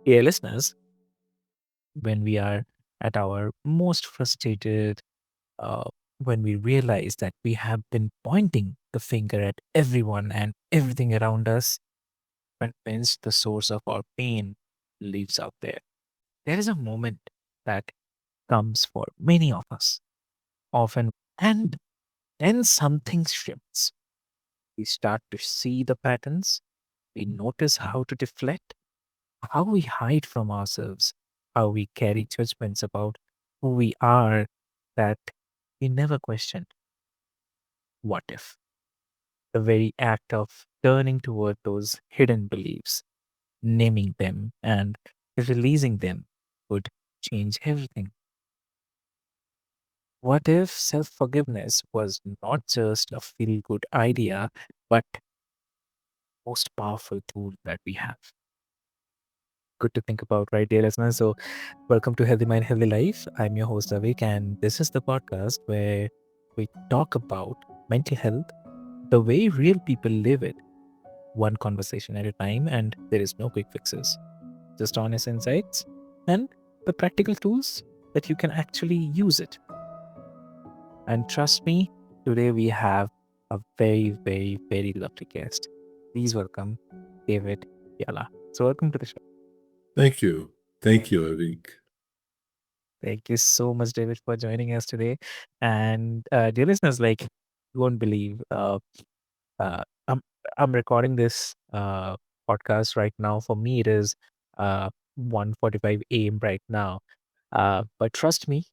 Dear listeners, when we are at our most frustrated, uh, when we realize that we have been pointing the finger at everyone and everything around us, convinced the source of our pain lives out there. There is a moment that comes for many of us, often, and then something shifts. We start to see the patterns, we notice how to deflect, how we hide from ourselves, how we carry judgments about who we are that we never questioned. What if? The very act of turning toward those hidden beliefs, naming them, and releasing them would change everything. What if self forgiveness was not just a feel good idea, but most powerful tool that we have? Good to think about, right, dear listeners? So, welcome to Healthy Mind, Healthy Life. I'm your host, Avik, and this is the podcast where we talk about mental health the way real people live it, one conversation at a time, and there is no quick fixes, just honest insights and the practical tools that you can actually use it. And trust me, today we have a very, very, very lovely guest. Please welcome David Fiala. So, welcome to the show. Thank you. Thank you, Avik. Thank you so much, David, for joining us today. And dear listeners, like you won't believe, uh, I'm I'm recording this podcast right now. For me, it is 1:45 a.m. right now. But trust me,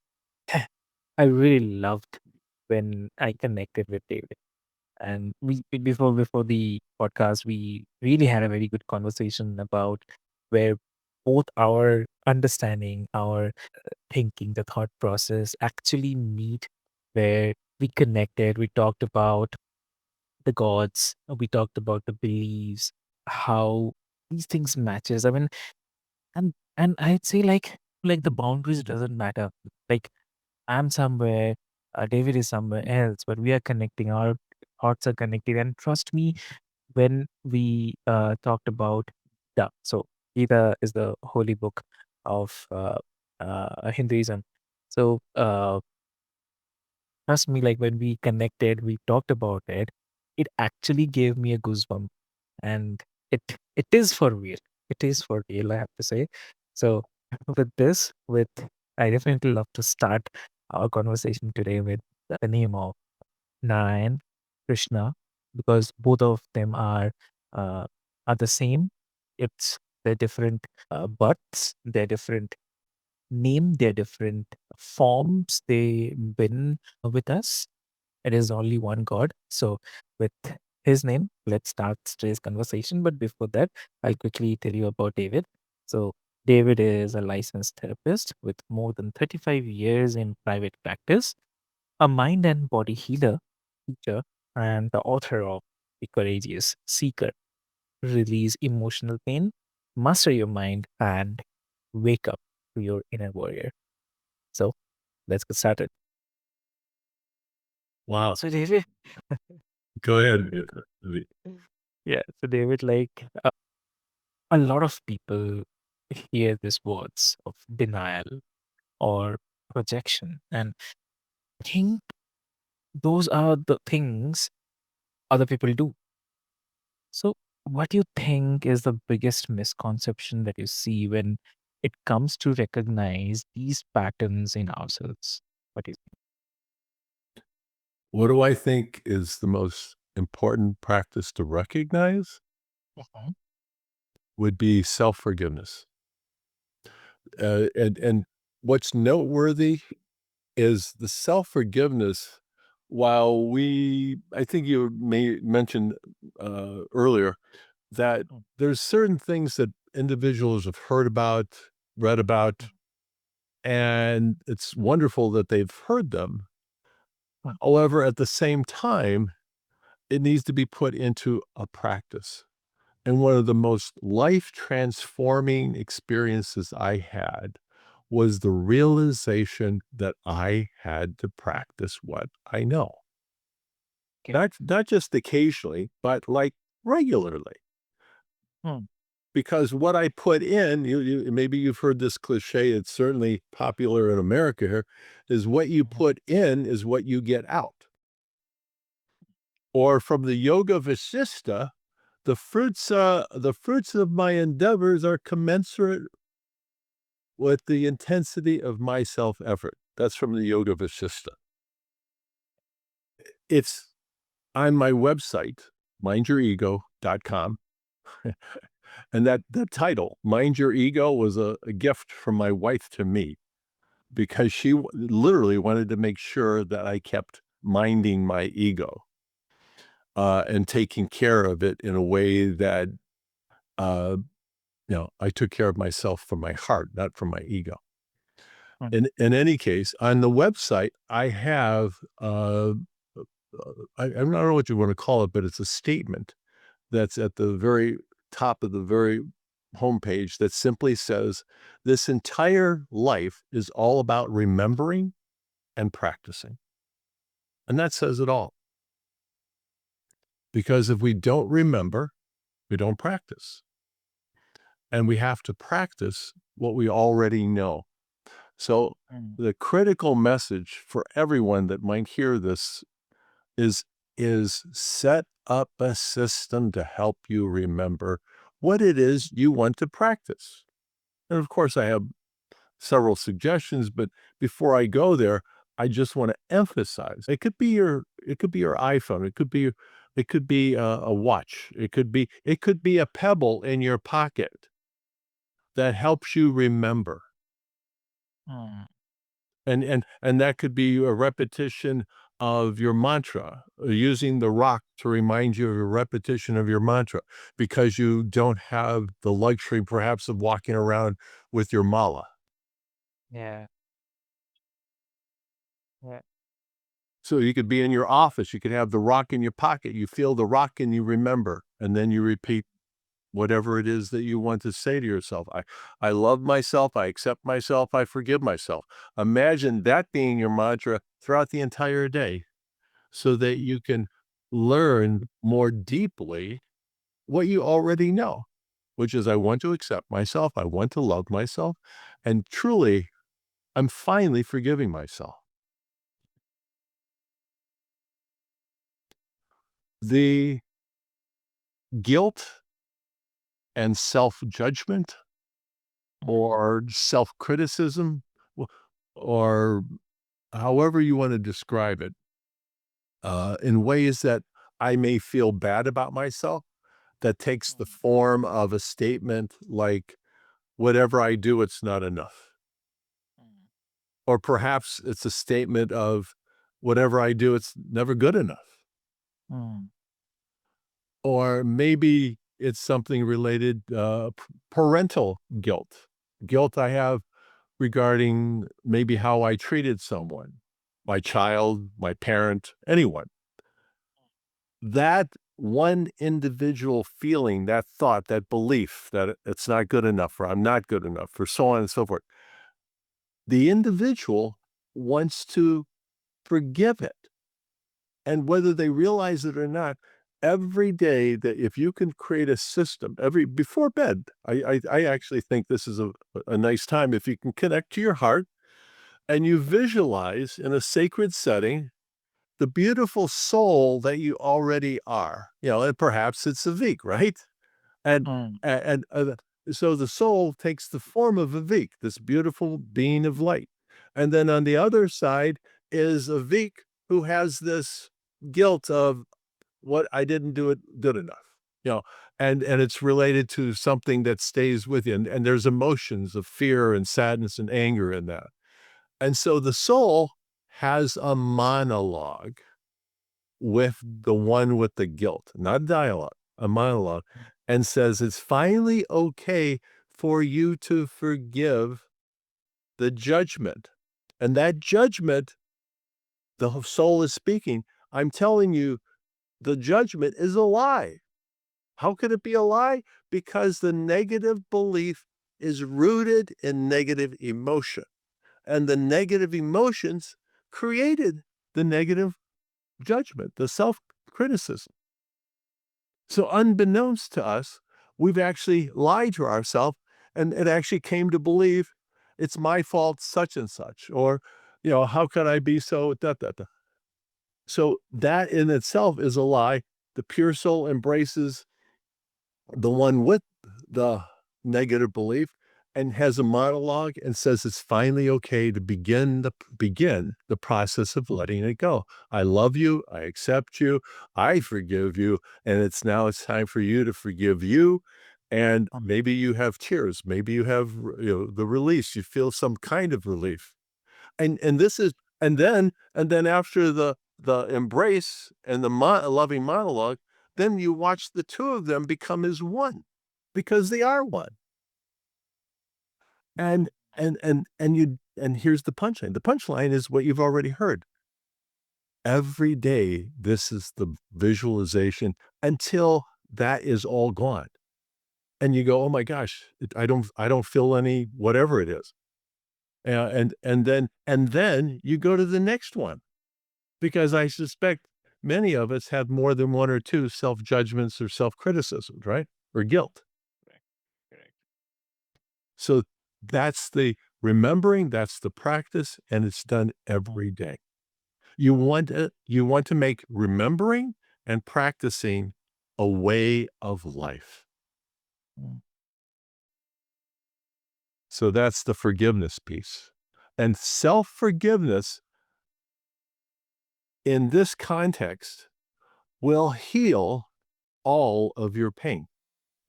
I really loved when I connected with David. And before the podcast, we really had a very good conversation about where both our understanding, our thinking, the thought process actually meet, where we connected. We talked about the gods, we talked about the beliefs, how these things matches. I mean, and I'd say like the boundaries doesn't matter. Like I'm somewhere, David is somewhere else, but we are connecting. Our thoughts are connected, and trust me, when we talked about Gita. So Gita is the holy book of Hinduism. So trust me, like when we connected, we talked about it. It actually gave me a goosebump, and it it is for real. It is for real, I have to say. So with this, with I definitely love to start our conversation today with the name of Narayan, Krishna, because both of them uh, are the same. It's they're different births, they're different name, they're different forms they've been with us. It is only one God. So with his name, let's start today's conversation. But before that, I'll quickly tell you about David. So David is a licensed therapist with more than 35 years in private practice, a mind and body healer, teacher, and the author of The Courageous Seeker. Release emotional pain, master your mind, and wake up to your inner warrior. So let's get started. Wow. So David, Go ahead, Avik. yeah. So David, a lot of people hear these words of denial or projection and think those are the things other people do. So, what do you think is the biggest misconception that you see when it comes to recognize these patterns in ourselves? What do you What do I think is the most important practice to recognize think? Mhm. would be self-forgiveness. And what's noteworthy is the self-forgiveness. While I think you may mentioned earlier that Mm, there's certain things that individuals have heard about, read about, mm, and it's wonderful that they've heard them. mm. However, at the same time, it needs to be put into a practice. And one of the most life transforming experiences I had was the realization that I had to practice what I know. Okay. Not just occasionally, but like regularly. Mm, because what I put in, maybe you've heard this cliche, it's certainly popular in America here, is what you Mhm. put in is what you get out. Or from the Yoga Vasista, the fruits of my endeavors are commensurate with the intensity of my self-effort. That's from the Yoga Vasista. It's on my website, mindyurego.com. And that title, Mind Your Ego, was a gift from my wife to me because she literally wanted to make sure that I kept minding my ego and taking care of it in a way that, uh, I took care of myself from my heart, not from my ego. Mm, In any case, on the website, I have, I don't know what you want to call it, but it's a statement that's at the very top of the very homepage that simply says, "This entire life is all about remembering and practicing." And that says it all. Because if we don't remember, we don't practice. And we have to practice what we already know. So mm, the critical message for everyone that might hear this is is set up a system to help you remember what it is you want to practice. And of course, I have several suggestions, but before I go there, I just want to emphasize it could be your iPhone, it could be a watch, it could be a pebble in your pocket that helps you remember. mm, And that could be a repetition of your mantra, using the rock to remind you of a repetition of your mantra, because you don't have the luxury perhaps of walking around with your mala. yeah, yeah, So you could be in your office, you could have the rock in your pocket, you feel the rock and you remember, and then you repeat whatever it is that you want to say to yourself. I love myself, I accept myself, I forgive myself. Imagine that being your mantra throughout the entire day, so that mm, you can learn more deeply what you already know, which is I want to accept myself, I want to love myself, and truly, I'm finally forgiving myself. The guilt and self-judgment mm, or self-criticism, or however you want to describe it, in ways that I may feel bad about myself, that takes the mm, form of a statement like, whatever I do, it's not enough. mm, Or perhaps it's a statement of, whatever I do, it's never good enough. mm, Or maybe it's something related, parental guilt. Guilt I have regarding maybe how I treated someone, my child, my parent, anyone. That one individual feeling, that thought, that belief that it's not good enough, or I'm not good enough, or so on and so forth. The individual wants to forgive it. And whether they realize it or not, every day, that if you can create a system every before bed, I actually think this is a nice time if you can connect to your heart and you visualize in a sacred setting the beautiful soul that you already are. And perhaps it's a Vik, right? And mm, so the soul takes the form of a Vik, this beautiful being of light. And then on the other side is a Vik who has this guilt of, what I didn't do it good enough. You know, and it's related to something that stays with you. And there's emotions of fear and sadness and anger in that. And so the soul has a monologue with the one with the guilt, not dialogue, a monologue, and says it's finally okay for you to forgive the judgment. And that judgment, the soul is speaking. I'm telling you, the judgment is a lie. How could it be a lie? Because the negative belief is rooted in negative emotion. And the negative emotions created the negative judgment, the self criticism. So, unbeknownst to us, we've actually lied to ourselves and it actually came to believe it's my fault, such and such, or, how could I be so da, da, da. So that in itself is a lie. The pure soul embraces the one with the negative belief and has a monologue and says it's finally okay to begin the process of letting it go. I love you, I accept you, I forgive you, and it's time for you to forgive you. And maybe you have tears, maybe you have the release, you feel some kind of relief. And this is and then after the embrace and the loving monologue, then you watch the two of them become as one, because they are one. And and here's the punchline. The punchline is what you've already heard. Every day, this is the visualization until that is all gone. And you go, "Oh my gosh, I don't feel any whatever it is." And then you go to the next one. Because I suspect many of us have more than one or two self-judgments or self-criticisms, right? Or guilt. Correct. Correct. So that's the remembering, that's the practice, and it's done every day. You want to make remembering and practicing a way of life. Mm. So that's the forgiveness piece. And self-forgiveness in this context will heal all of your pain.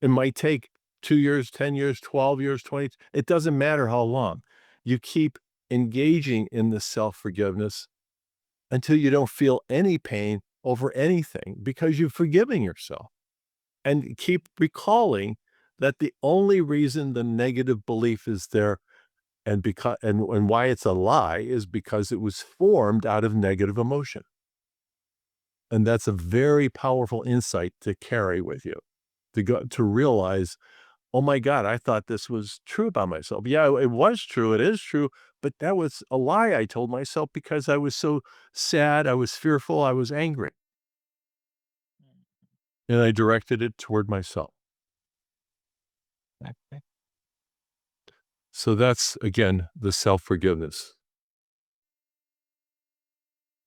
It might take 2 years, 10 years, 12 years, 20, it doesn't matter how long. You keep engaging in the self-forgiveness until you don't feel any pain over anything because you're forgiving yourself. And keep recalling that the only reason the negative belief is there and why it's a lie is because it was formed out of negative emotion. And that's a very powerful insight to carry with you, to realize, oh my God, I thought this was true about myself. Yeah, it was true. It is true. But that was a lie I told myself because I was so sad. I was fearful. I was angry. And I directed it toward myself. Okay. So that's, again, the self forgiveness.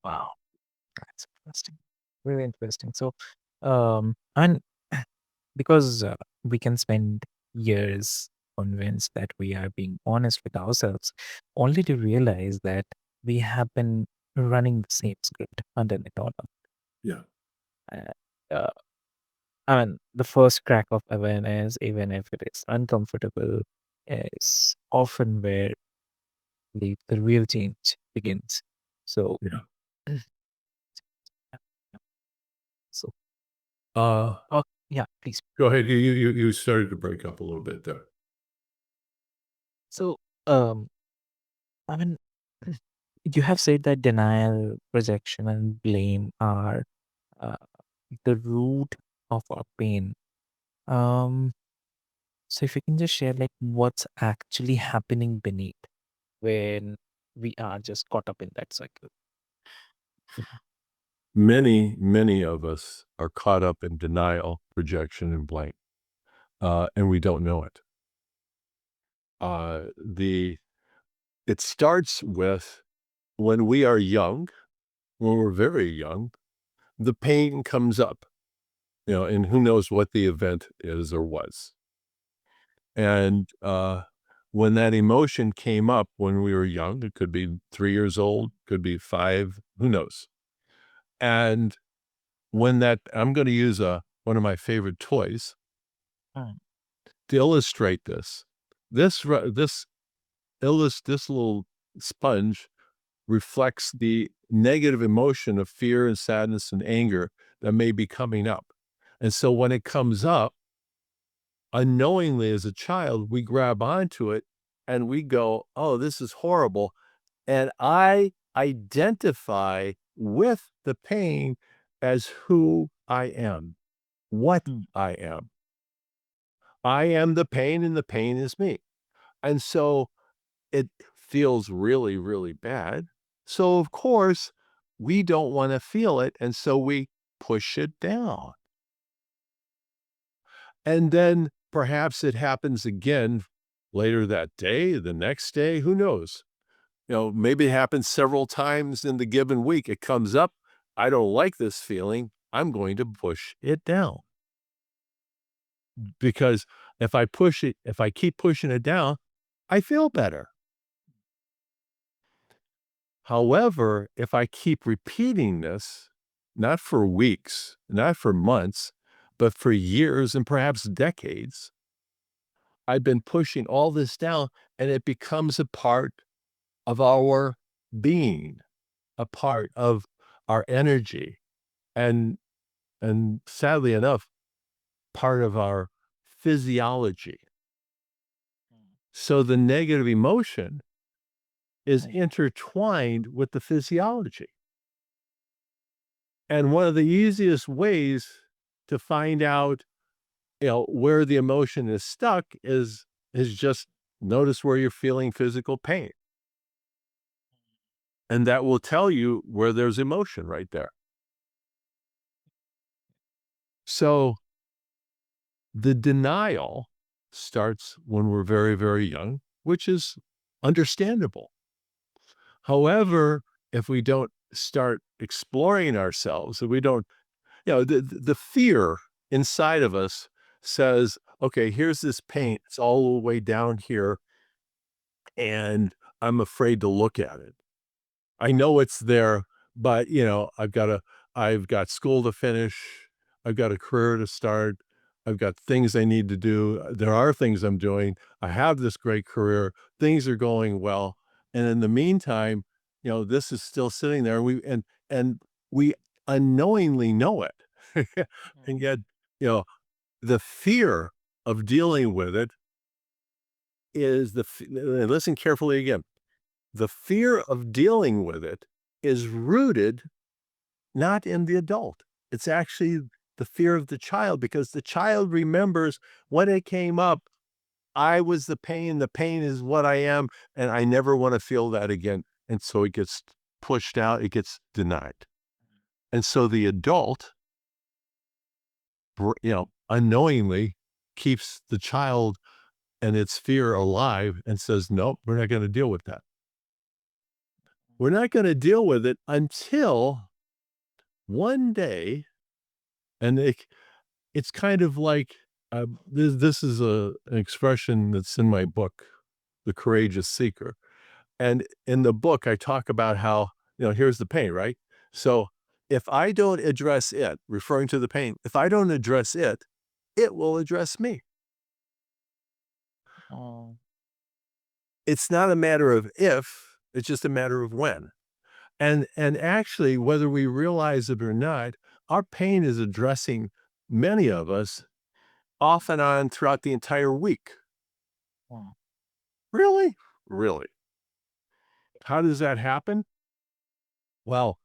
Wow, that's interesting. Really interesting. So, and because we can spend years convinced that we are being honest with ourselves, only to realize that we have been running the same script underneath all of Yeah. it. Uh, I mean, the first crack of awareness, even if it is uncomfortable, is often where the real change begins. So, Yeah. so, Uh, oh, yeah, please. Go ahead. You started to break up a little bit there. So, I mean, you have said that denial, projection, and blame are uh, the root of our pain. Um, so if you can just share like what's actually happening beneath when we are just caught up in that cycle. Many of us are caught up in denial, projection, and blame, and we don't know it. The It starts with when we are young, when we're very young, the pain comes up, and who knows what the event is or was. And when that emotion came up when we were young, it could be 3 years old, could be 5, who knows? And when that, I'm going to use one of my favorite toys Mm, to illustrate this. This little sponge reflects the negative emotion of fear and sadness and anger that may be coming up. And so when it comes up, unknowingly as a child, we grab onto it and we go, oh, this is horrible. And I identify with the pain as who I am, what mm, I am. I am the pain and the pain is me. And so it feels really, really bad. So, of course, we don't want to feel it. And so we push it down. And then perhaps it happens again later that day, the next day, who knows? Maybe it happens several times in the given week. It comes up. I don't like this feeling. I'm going to push it down because if I keep pushing it down, I feel better. However, if I keep repeating this, not for weeks, not for months, but for years and perhaps decades, I've been pushing all this down and it becomes a part of our being, a part of our energy, and sadly enough, part of our physiology. So the negative emotion is intertwined with the physiology. And one of the easiest ways to find out, where the emotion is stuck is just notice where you're feeling physical pain. And that will tell you where there's emotion right there. So the denial starts when we're very, very young, which is understandable. However, if we don't start exploring ourselves, if we don't, the fear inside of us says, okay, here's this pain. It's all the way down here, and I'm afraid to look at it. I know it's there, but I've got school to finish. I've got a career to start. I've got things I need to do. There are things I'm doing. I have this great career. Things are going well. And in the meantime, this is still sitting there. And we unknowingly know it. And yet, you know, the fear of dealing with it is listen carefully again. The fear of dealing with it is rooted not in the adult. It's actually the fear of the child because the child remembers when it came up, I was the pain is what I am, and I never want to feel that again. And so it gets pushed out, it gets denied. And so the adult, unknowingly keeps the child and its fear alive and says, nope, we're not going to deal with that. We're not going to deal with it until one day, and it's kind of like this is an expression that's in my book, The Courageous Seeker. And in the book, I talk about how, here's the pain, right? So if I don't address it, referring to the pain, if I don't address it, it will address me. Oh, It's not a matter of if, it's just a matter of when. And actually, whether we realize it or not, our pain is addressing many of us off and on throughout the entire week. wow. Really? Really? How does that happen? Well,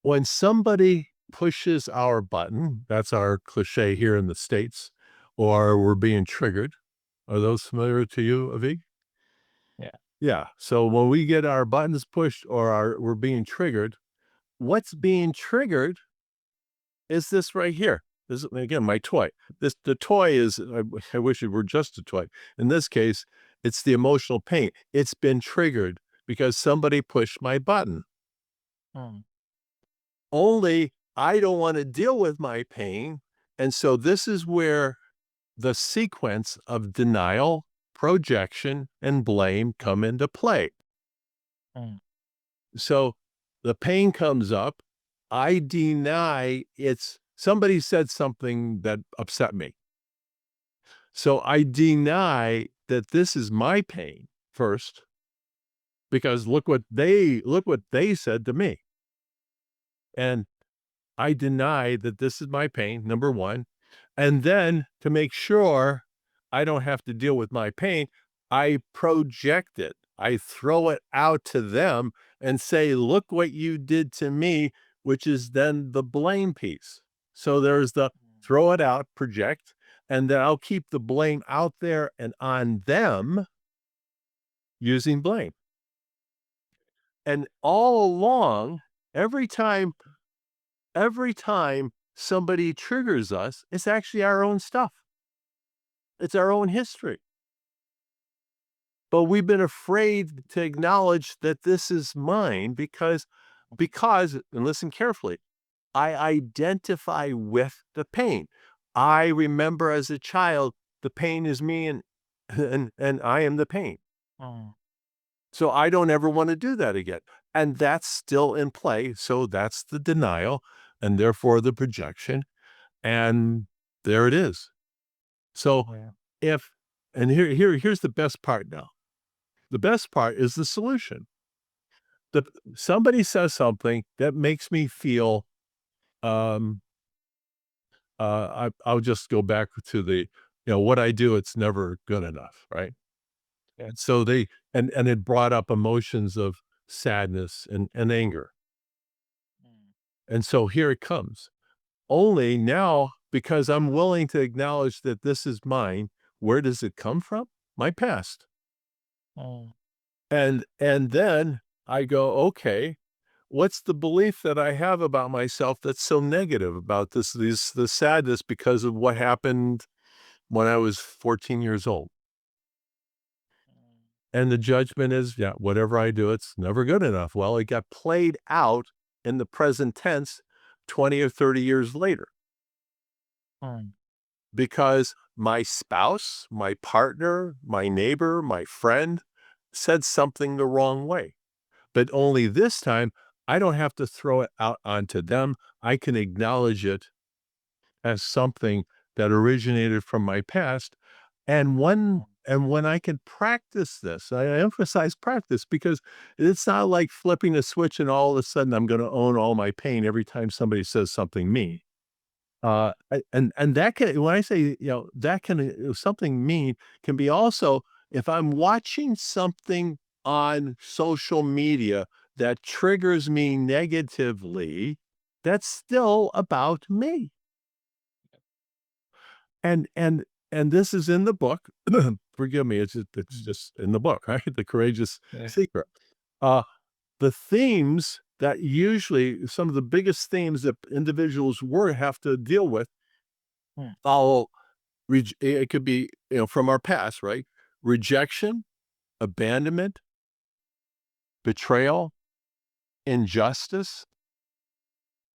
when somebody pushes our button, that's our cliche here in the States, or we're being triggered. Are those familiar to you, Avig? Yeah. Yeah. So when we get our buttons pushed or we're being triggered, what's being triggered is this right here. This is, again, my toy. The toy is, I wish it were just a toy. In this case, it's the emotional pain. It's been triggered because somebody pushed my button. Mm, Only I don't want to deal with my pain. And so this is where the sequence of denial, projection, and blame come into play. mm, So the pain comes up. I deny somebody said something that upset me. So I deny that this is my pain first, because look what they said to me. And I deny that this is my pain, number one. And then to make sure I don't have to deal with my pain, I project it. I throw it out to them and say, look what you did to me, which is then the blame piece. So there's the throw it out, project, and then I'll keep the blame out there and on them using blame. And all along, every time somebody triggers us, it's actually our own stuff. It's our own history. But we've been afraid to acknowledge that this is mine because, and listen carefully, I identify with the pain. I remember as a child, the pain is me and I am the pain. Mm. So I don't ever want to do that again. And that's still in play. So that's the denial and therefore the projection. And there it is. So Yeah. if and here's the best part now. The best part is the solution. The Somebody says something that makes me feel um I'll just go back to what I do, it's never good enough, right? Yeah. And so and it brought up emotions of sadness and anger. Mm. And so here it comes. Only now, because I'm willing to acknowledge that this is mine, where does it come from? My past. Mm. And then I go, okay, what's the belief that I have about myself that's so negative about the sadness because of what happened when I was 14 years old? Mm. And the judgment is, yeah, whatever I do, it's never good enough. Well, it got played out in the present tense 20 or 30 years later Mm. because my spouse, my partner, my neighbor, my friend said something the wrong way. But only this time, I don't have to throw it out onto them. I can acknowledge it as something that originated from my past. And when I can practice this, I emphasize practice because it's not like flipping a switch and all of a sudden I'm going to own all my pain every time somebody says something mean. And that can, when I say, that can, something mean can be also if I'm watching something on social media that triggers me negatively, that's still about me. And this is in the book. Forgive me, it's Mm. just in the book, right? The Courageous Yeah. Secret. Uh, the themes that usually some of the biggest themes that individuals were have to deal with Mm. follow it could be, from our past, right? Rejection, abandonment, betrayal, injustice,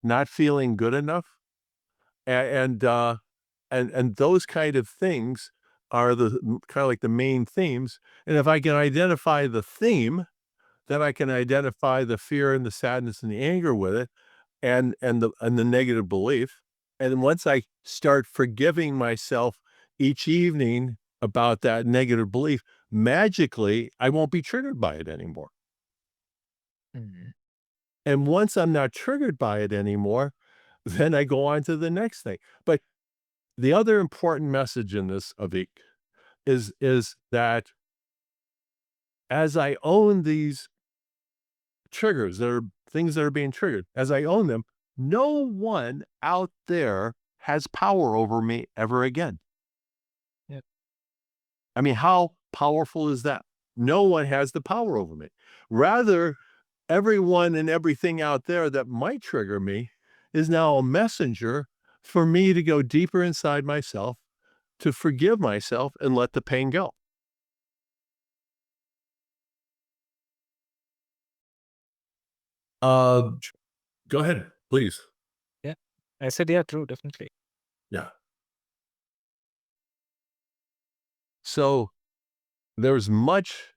not feeling good enough, a and those kind of things are kinda like the main themes, and if I can identify the theme, then I can identify the fear and the sadness and the anger with it, and the negative belief, and once I start forgiving myself each evening about that negative belief, magically, I won't be triggered by it anymore, Mm. and once I'm not triggered by it anymore, then I go on to the next thing. But the other important message in this, Avik, is that as I own these triggers that are things that are being triggered, as I own them, no one out there has power over me ever again. Yep. I mean, how powerful is that? No one has the power over me. Rather, everyone and everything out there that might trigger me is now a messenger for me to go deeper inside myself, to forgive myself and let the pain go. Uh, Go ahead, please. Yeah. I said, yeah, true, definitely. Yeah. So there's much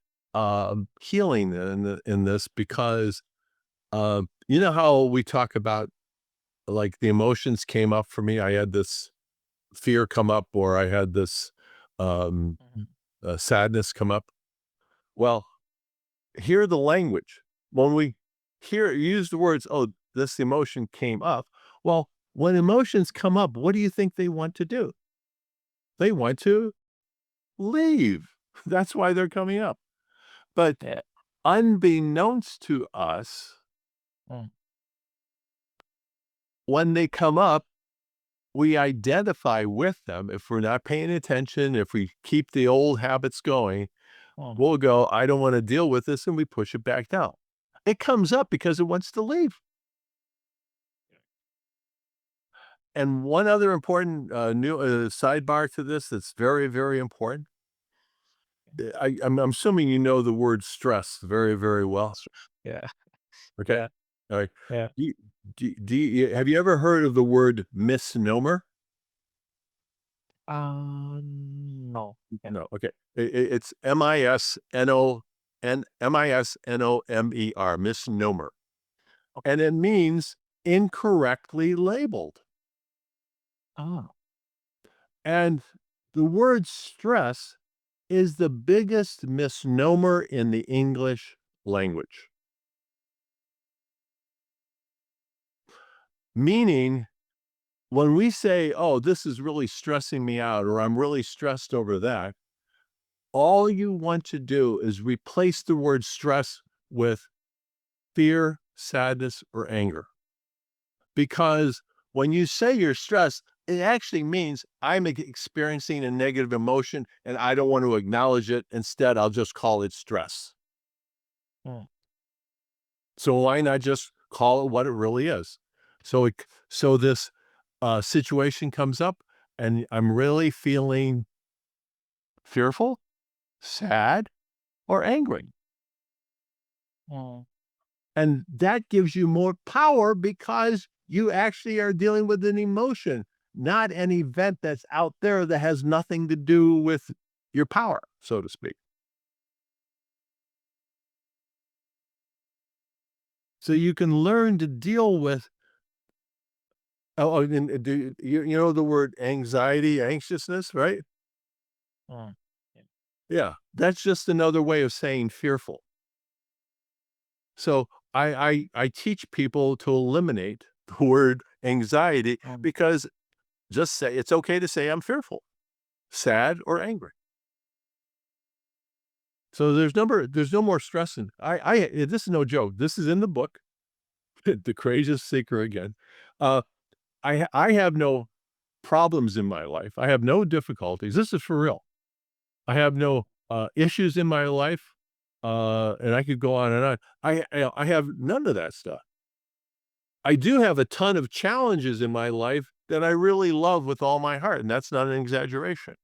healing in this because you know how we talk about like the emotions came up for me. I had this fear come up, or I had this um, Mhm. sadness come up. Well, hear the language when we use the words. Oh, this emotion came up. Well, when emotions come up, what do you think they want to do? They want to leave. That's why they're coming up. But Yeah. unbeknownst to us, Mm. when they come up, we identify with them. If we're not paying attention, if we keep the old habits going, Mm. we'll go, I don't want to deal with this, and we push it back down. It comes up because it wants to leave. And one other important new sidebar to this that's very, very important. I'm assuming you know the word stress very, very well. Yeah, Okay. yeah, All right. yeah. Do you, have you ever heard of the word misnomer? No. Yeah. No. Okay. It's misnomer, misnomer, Okay. and it means incorrectly labeled. Oh. And the word stress is the biggest misnomer in the English language, meaning when we say, oh, this is really stressing me out, or I'm really stressed over that, all you want to do is replace the word stress with fear, sadness, or anger. Because when you say you're stressed, it actually means I'm experiencing a negative emotion and I don't want to acknowledge it. Instead, I'll just call it stress. Mm, So why not just call it what it really is? So this situation comes up, and I'm really feeling fearful, sad, or angry. mm, And that gives you more power because you actually are dealing with an emotion, not an event that's out there that has nothing to do with your power, so to speak. So you can learn to deal with. And do you know the word anxiety, anxiousness, right? mm. Yeah. Yeah, that's just another way of saying fearful. So I teach people to eliminate the word anxiety Mm, because just say it's okay to say I'm fearful, sad, or angry. So there's no more stressing. This is no joke. This is in the book, The Courageous Seeker again. Uh, I have no problems in my life. I have no difficulties. This is for real. I have no issues in my life, and I could go on and on. I have none of that stuff. I do have a ton of challenges in my life that I really love with all my heart, and that's not an exaggeration.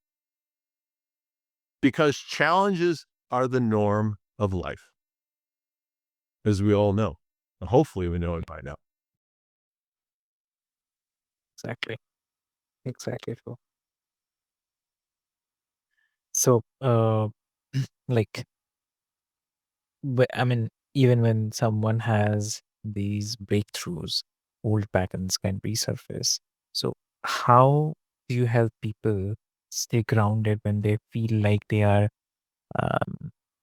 Because challenges are the norm of life, as we all know. Hopefully, we know it by now. exactly. Exactly true. So, like, I mean, even when someone has these breakthroughs, old patterns can resurface. So, how do you help people stay grounded when they feel like they are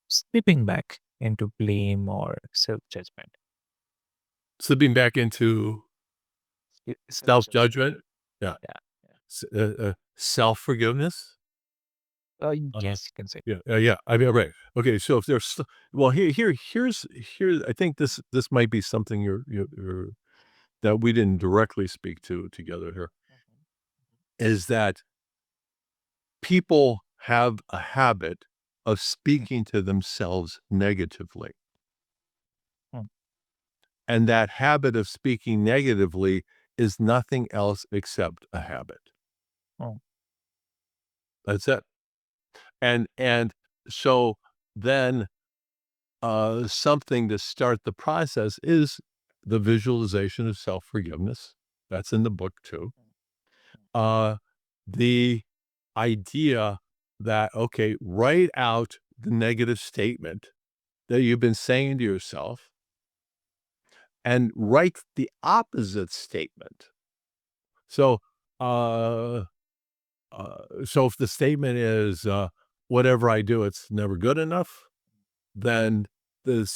slipping back into blame or self judgment? Slipping back into Self judgment. self-judgment. Yeah. Yeah. Yeah. Self-forgiveness. Yes, you can say. Yeah. I mean, right. Okay. So if there's, well, here, I think this might be something that we didn't directly speak to together here, Mhm, is that people have a habit of speaking to themselves negatively. mhm, And that habit of speaking negatively is nothing else except a habit. mhm, That's it. And so then something to start the process is the visualization of self-forgiveness. That's in the book too. Uh, the idea that, okay, write out the negative statement that you've been saying to yourself and write the opposite statement. So, uh, so if the statement is, whatever I do, it's never good enough, then the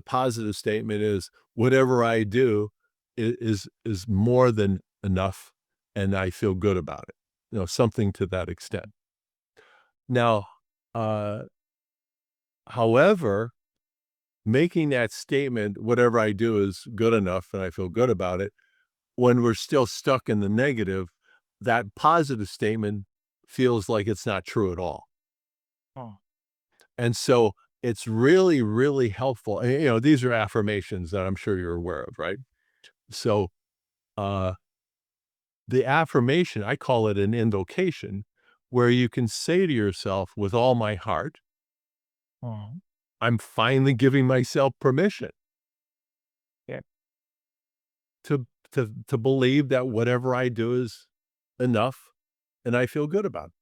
positive statement is whatever I do is more than enough and I feel good about it. Something to that extent. mhm, Now, uh, however, making that statement, whatever I do is good enough and I feel good about it, when we're still stuck in the negative, that positive statement feels like it's not true at all. mhm, And so it's really, really helpful. And, these are affirmations that I'm sure you're aware of, right? So, uh, The affirmation, I call it an invocation, where you can say to yourself, with all my heart, Mm. I'm finally giving myself permission Yeah. to believe that whatever I do is enough and I feel good about it.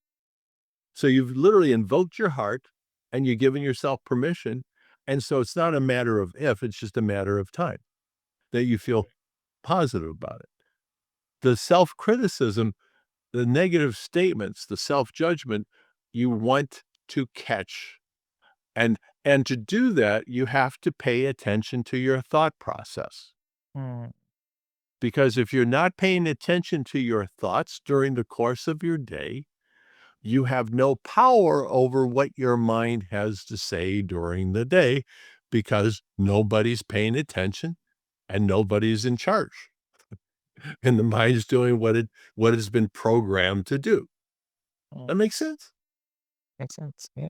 So you've literally invoked your heart and you're giving yourself permission. And so it's not a matter of if, it's just a matter of time that you feel positive about it. The self criticism, the negative statements, the self judgment, you want to catch. And to do that, you have to pay attention to your thought process. Mm. Because if you're not paying attention to your thoughts during the course of your day, you have no power over what your mind has to say during the day because nobody's paying attention and nobody's in charge. And the mind's doing what it's been programmed to do. Mm. That makes sense? Makes sense. Yeah.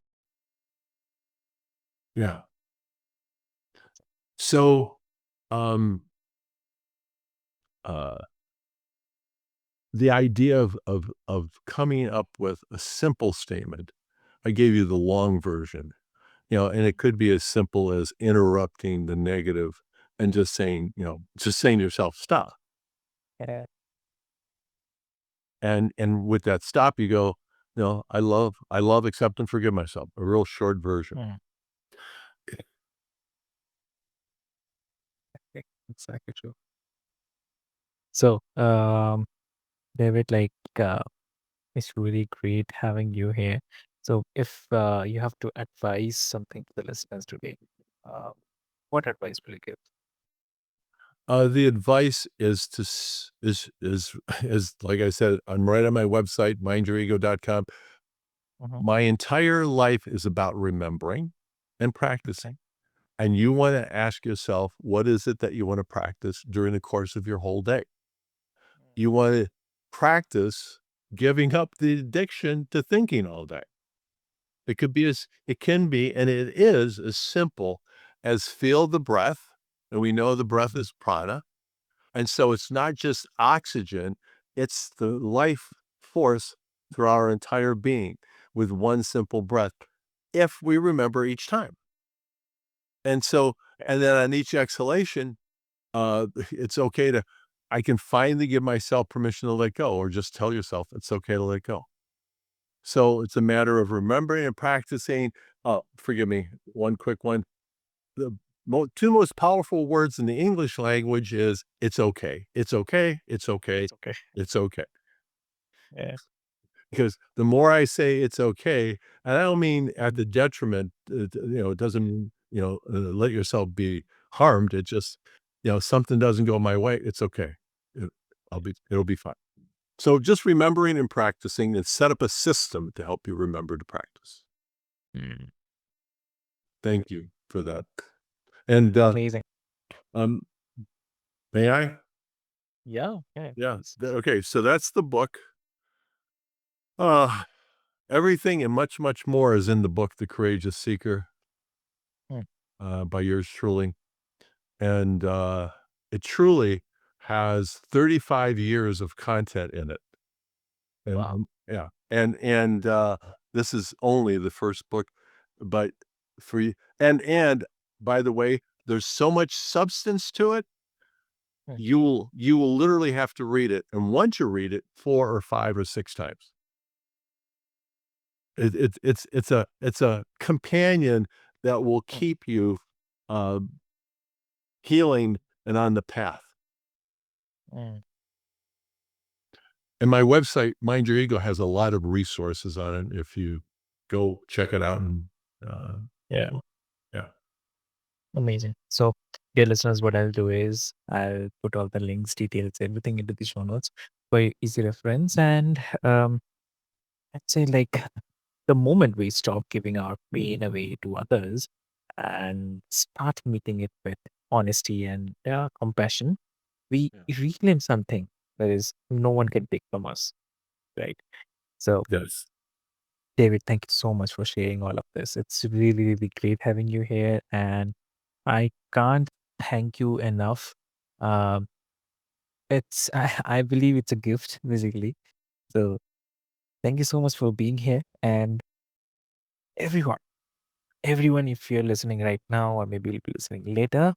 Yeah. So, um, uh, the idea of coming up with a simple statement, I gave you the long version, and it could be as simple as interrupting the negative and just saying, just saying to yourself, "Stop." Yeah. And with that stop, you go, I love, accept, and forgive myself." A real short version. Mm. Okay. Exactly true. So, David, uh, it's really great having you here. So, if you have to advise something to the listeners today, uh, what advice will you give? The advice is to is like I said, I'm right on my website, mindyourego.com. Hmm. My entire life is about remembering and Okay. practicing. And you wanna ask yourself, what is it that you wanna practice during the course of your whole day? You wanna practice giving up the addiction to thinking all day. It can be, and it is as simple as feel the breath, and we know the breath is prana. And so it's not just oxygen, it's the life force through our entire being with one simple breath, if we remember each time. And so, and then on each exhalation, it's okay to, I can finally give myself permission to let go, or just tell yourself it's okay to let go. So it's a matter of remembering and practicing. Forgive me, one quick one. The two most powerful words in the English language is "it's okay." It's okay. It's okay. It's okay. It's okay. Yeah. Because the more I say it's okay, and I don't mean at the detriment, it doesn't mean, let yourself be harmed. It just, something doesn't go my way. It's okay. It, it'll be fine. So just remembering and practicing, and set up a system to help you remember to practice. Mm. Thank you for that. And Amazing. um, may I? Yeah. Yeah. Yeah. Please. Okay. So that's the book. Uh, everything and much, much more is in the book, The Courageous Seeker, Mm. by yours truly. And it truly has 35 years of content in it. And Wow. yeah. And this is only the first book, but for you, and by the way, there's so much substance to it. Mm. You will literally have to read it, and once you read it 4 or 5 or 6 times. It's a companion that will Mm. keep you, um, healing and on the path. Mm. And my website, Mind Your Ego, has a lot of resources on it if you go check it out and, uh, Yeah. yeah. Amazing. So, dear listeners, what I'll do is I'll put all the links, details, everything into the show notes for your easy reference. And I'd say, the moment we stop giving our pain away to others and start meeting it with honesty and compassion, we Yeah. reclaim something that is no one can take from us, right? So, Yes. David, thank you so much for sharing all of this. It's really, really great having you here, and I can't thank you enough. Um, It's I believe it's a gift, basically. So thank you so much for being here. And everyone, everyone, if you're listening right now, or maybe you'll be listening later,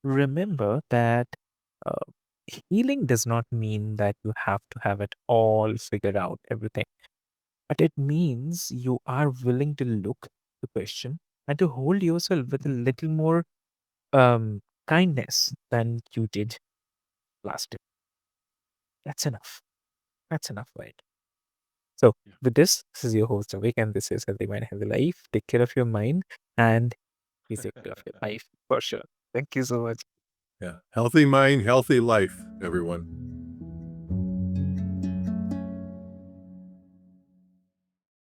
remember that uh, healing does not mean that you have to have it all figured out, everything. But it means you are willing to look, to question, and to hold yourself with a little more kindness than you did last time. That's enough. That's enough, right? So, Yeah. with this is your host, Avik, and this is Healthy Mind, Healthy Life. Take care of your mind and please take care of your life for sure. Thank you so much. Yeah. Healthy mind, healthy life, everyone.